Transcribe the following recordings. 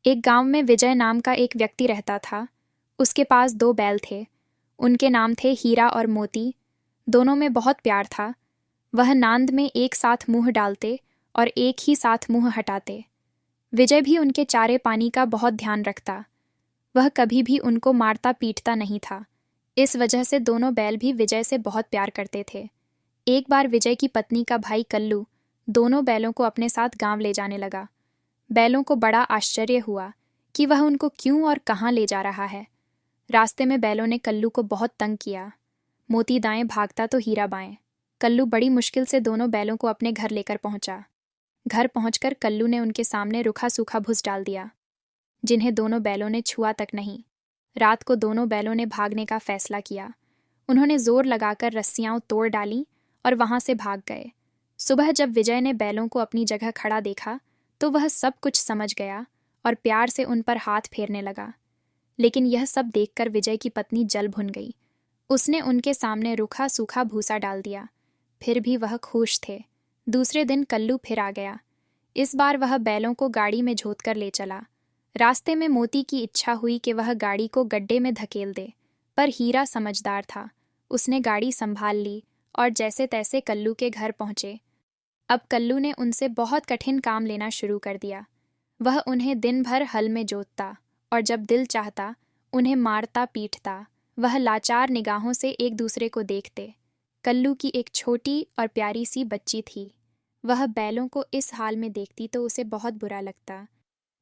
एक गांव में विजय नाम का एक व्यक्ति रहता था। उसके पास दो बैल थे। उनके नाम थे हीरा और मोती। दोनों में बहुत प्यार था। वह नांद में एक साथ मुंह डालते और एक ही साथ मुंह हटाते। विजय भी उनके चारे पानी का बहुत ध्यान रखता। वह कभी भी उनको मारता पीटता नहीं था। इस वजह से दोनों बैल भी विजय से बहुत प्यार करते थे। एक बार विजय की पत्नी का भाई कल्लू दोनों बैलों को अपने साथ गांव ले जाने लगा। बैलों को बड़ा आश्चर्य हुआ कि वह उनको क्यों और कहाँ ले जा रहा है। रास्ते में बैलों ने कल्लू को बहुत तंग किया। मोती दाएं भागता तो हीरा बाएं। कल्लू बड़ी मुश्किल से दोनों बैलों को अपने घर लेकर पहुंचा। घर पहुंचकर कल्लू ने उनके सामने रूखा सूखा भुस डाल दिया, जिन्हें दोनों बैलों ने छुआ तक नहीं। रात को दोनों बैलों ने भागने का फैसला किया। उन्होंने जोर लगाकर रस्सियां तोड़ डालीं और वहां से भाग गए। सुबह जब विजय ने बैलों को अपनी जगह खड़ा देखा तो वह सब कुछ समझ गया और प्यार से उन पर हाथ फेरने लगा। लेकिन यह सब देखकर विजय की पत्नी जल भुन गई। उसने उनके सामने रूखा सूखा भूसा डाल दिया। फिर भी वह खुश थे। दूसरे दिन कल्लू फिर आ गया। इस बार वह बैलों को गाड़ी में झोंक कर ले चला। रास्ते में मोती की इच्छा हुई कि वह गाड़ी को गड्ढे में धकेल दे, पर हीरा समझदार था। उसने गाड़ी संभाल ली और जैसे तैसे कल्लू के घर पहुंचे। अब कल्लू ने उनसे बहुत कठिन काम लेना शुरू कर दिया। वह उन्हें दिन भर हल में जोतता और जब दिल चाहता उन्हें मारता पीटता। वह लाचार निगाहों से एक दूसरे को देखते। कल्लू की एक छोटी और प्यारी सी बच्ची थी। वह बैलों को इस हाल में देखती तो उसे बहुत बुरा लगता।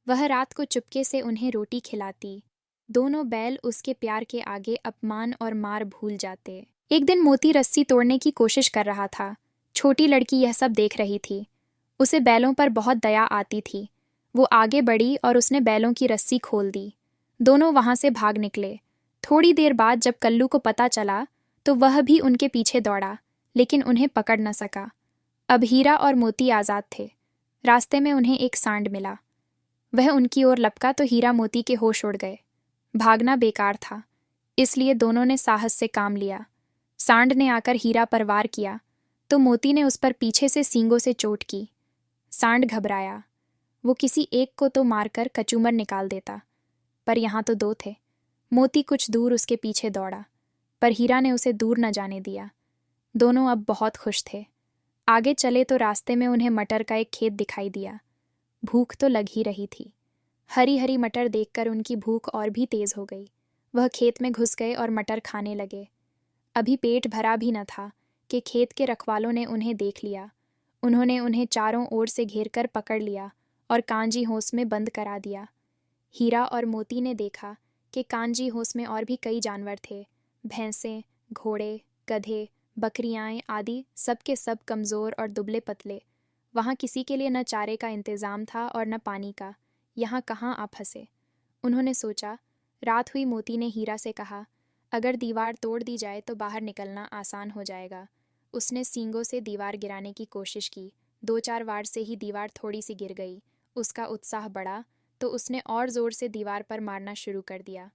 वह रात को चुपके से उन्हें रोटी खिलाती। दोनों बैल उसके प्यार के आगे अपमान और मार भूल जाते। एक दिन मोती रस्सी तोड़ने की कोशिश कर रहा था। छोटी लड़की यह सब देख रही थी। उसे बैलों पर बहुत दया आती थी। वो आगे बढ़ी और उसने बैलों की रस्सी खोल दी। दोनों वहां से भाग निकले। थोड़ी देर बाद जब कल्लू को पता चला तो वह भी उनके पीछे दौड़ा, लेकिन उन्हें पकड़ न सका। अब हीरा और मोती आज़ाद थे। रास्ते में उन्हें एक सांड मिला। वह उनकी ओर लपका तो हीरा मोती के होश उड़ गए। भागना बेकार था, इसलिए दोनों ने साहस से काम लिया। सांड ने आकर हीरा पर वार किया तो मोती ने उस पर पीछे से सींगों से चोट की। सांड घबराया। वो किसी एक को तो मारकर कचूमर निकाल देता, पर यहाँ तो दो थे। मोती कुछ दूर उसके पीछे दौड़ा, पर हीरा ने उसे दूर न जाने दिया। दोनों अब बहुत खुश थे। आगे चले तो रास्ते में उन्हें मटर का एक खेत दिखाई दिया। भूख तो लग ही रही थी। हरी हरी मटर देखकर उनकी भूख और भी तेज हो गई। वह खेत में घुस गए और मटर खाने लगे। अभी पेट भरा भी न था कि खेत के रखवालों ने उन्हें देख लिया। उन्होंने उन्हें चारों ओर से घेरकर पकड़ लिया और कांजी होस में बंद करा दिया। हीरा और मोती ने देखा कि कांजी होस में और भी कई जानवर थे। भैंसें, घोड़े, गधे, बकरियां आदि, सब के सब कमज़ोर और दुबले पतले। वहाँ किसी के लिए न चारे का इंतज़ाम था और न पानी का। यहाँ कहाँ आ फंसे। उन्होंने सोचा। रात हुई। मोती ने हीरा से कहा, अगर दीवार तोड़ दी जाए तो बाहर निकलना आसान हो जाएगा। उसने सींगों से दीवार गिराने की कोशिश की। 2-4 वार से ही दीवार थोड़ी सी गिर गई। उसका उत्साह बढ़ा तो उसने और ज़ोर से दीवार पर मारना शुरू कर दिया।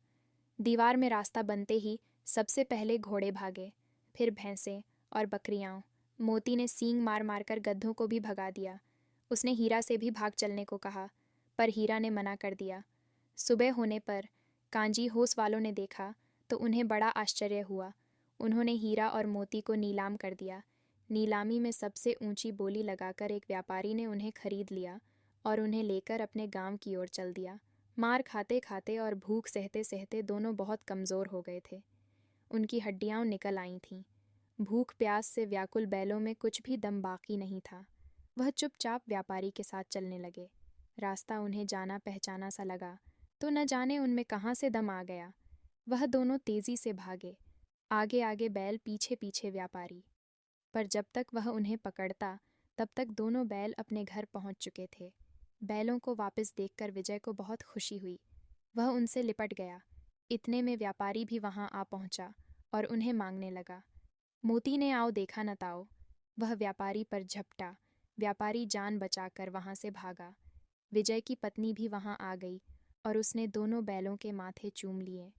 दीवार में रास्ता बनते ही सबसे पहले घोड़े भागे, फिर भैंसें और बकरियां। मोती ने सींग मार मारकर गधों को भी भगा दिया। उसने हीरा से भी भाग चलने को कहा, पर हीरा ने मना कर दिया। सुबह होने पर कांजी होस वालों ने देखा तो उन्हें बड़ा आश्चर्य हुआ। उन्होंने हीरा और मोती को नीलाम कर दिया। नीलामी में सबसे ऊंची बोली लगाकर एक व्यापारी ने उन्हें खरीद लिया और उन्हें लेकर अपने गांव की ओर चल दिया। मार खाते खाते और भूख सहते सहते दोनों बहुत कमज़ोर हो गए थे। उनकी हड्डियां निकल आई थीं। भूख प्यास से व्याकुल बैलों में कुछ भी दम बाकी नहीं था। वह चुपचाप व्यापारी के साथ चलने लगे। रास्ता उन्हें जाना पहचाना सा लगा, तो न जाने उनमें कहाँ से दम आ गया। वह दोनों तेजी से भागे, आगे आगे बैल, पीछे पीछे व्यापारी। पर जब तक वह उन्हें पकड़ता तब तक दोनों बैल अपने घर पहुंच चुके थे। बैलों को वापस देखकर विजय को बहुत खुशी हुई। वह उनसे लिपट गया। इतने में व्यापारी भी वहां आ पहुंचा और उन्हें मांगने लगा। मोती ने आओ देखा न ताओ। वह व्यापारी पर झपटा। व्यापारी जान बचाकर वहां से भागा। विजय की पत्नी भी वहां आ गई और उसने दोनों बैलों के माथे चूम लिए।